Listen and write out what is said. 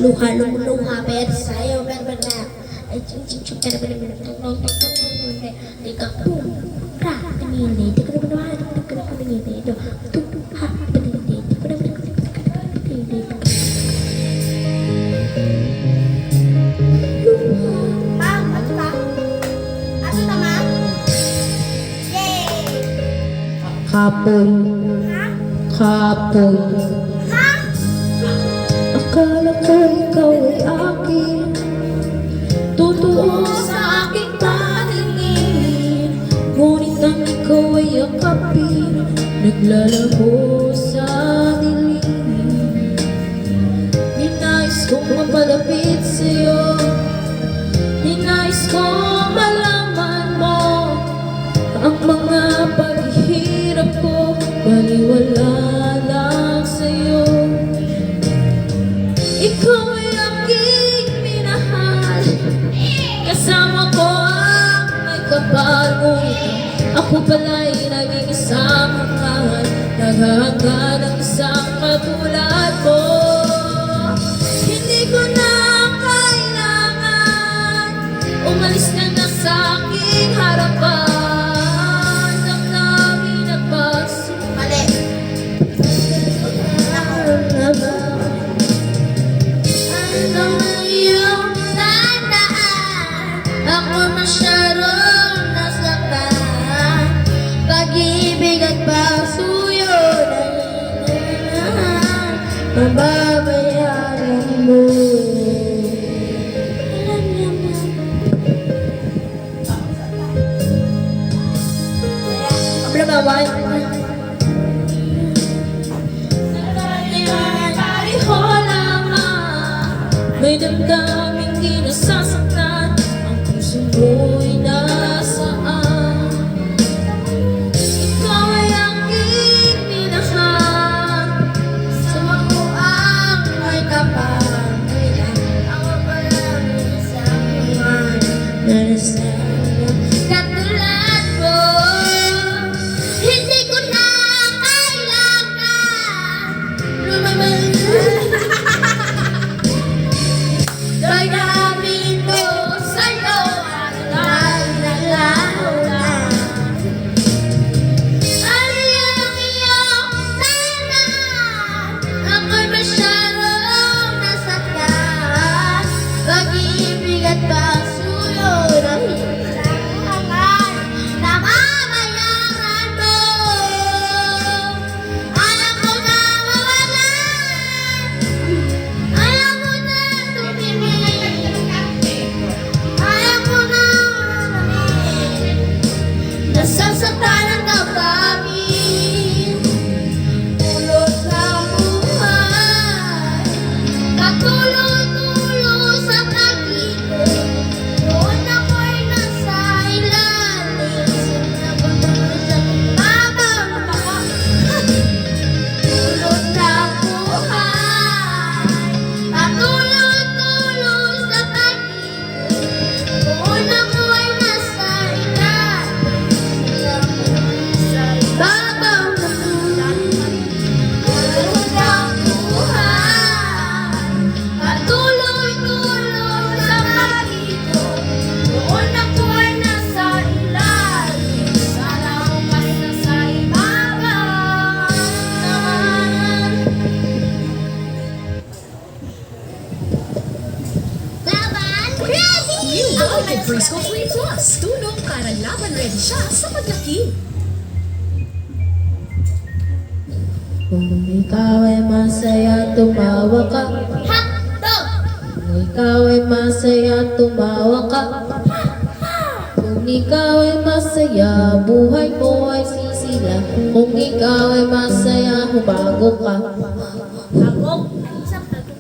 luha pero sa'yo pero na ay ching pero ikaw ra kanini di ko naman kanini do ha kanini di ko naman Ma'am, ano ba? Ano naman? Yay! Kapon, Ha? kapon. Ha? Akala ko ikaw ay akin, totoo sa aking paningin. Ngunit nang ikaw ay akapin, naglalabo sa dilim. Ninais kong mapalapit sa'yo, ninais kong malaman mo ang mga paghihirap ko, baliwala lang sa'yo. Ikaw ay aking minahal, kasama ko ang may kapal. Ako pala'y naging isang hangal, naghahanggan ng isang katulad mo. Hindi ko na kailangan, umalis ka na sa aking harapan. Damdamin at paso, Mali. ano ang iyong tandaan? Ako masyadong nasaktan, pag-ibig at pagsuyo na mababayaran mo. Bye-bye. Pareho lamang, may damdaming di nasasaktan, ang puso mo'y nasaan. Ikaw ay aking minahal, sama ko ang may kapal. Ako pala isang narasan katulad mo. Hindi ko na kailangan damdamin ko sa'yo at nalalaw na. Ano yung iyong tanan? Ako'y masyadong nasaktan, pag-ibig at pagsuyo na hilangan na mamayaran mo. Alam ko na mawalan, alam ko na tumingin, alam ko na malamin, nasasaktan ang damdamin. Ulot ng buhay, patuloy-tuloy sa pag-ibig. Noon ako'y nasa ilalim, sinabunulo sa babang ulot ng buhay, patuloy-tuloy sa pag-ibig. Noon ako'y nasa ilalim, sinabunulo sa babang ulot ng buhay, patuloy-tuloy sa pag-ibig. Noon ako'y nasa ilalim, sana umas na sa ibabaw naman. Laban, ready! New Loaded Frisco Free Plus. Tulong para laban ready siya sa paglaki. Kung ikaw ay masaya, tumawa ka. Hotdog! Kung ikaw ay masaya, tumawa ka. Kung ikaw ay masaya, buhay mo ay sisila. Kung ikaw ay masaya, humago ka. Hagok! Ay, isang hagok.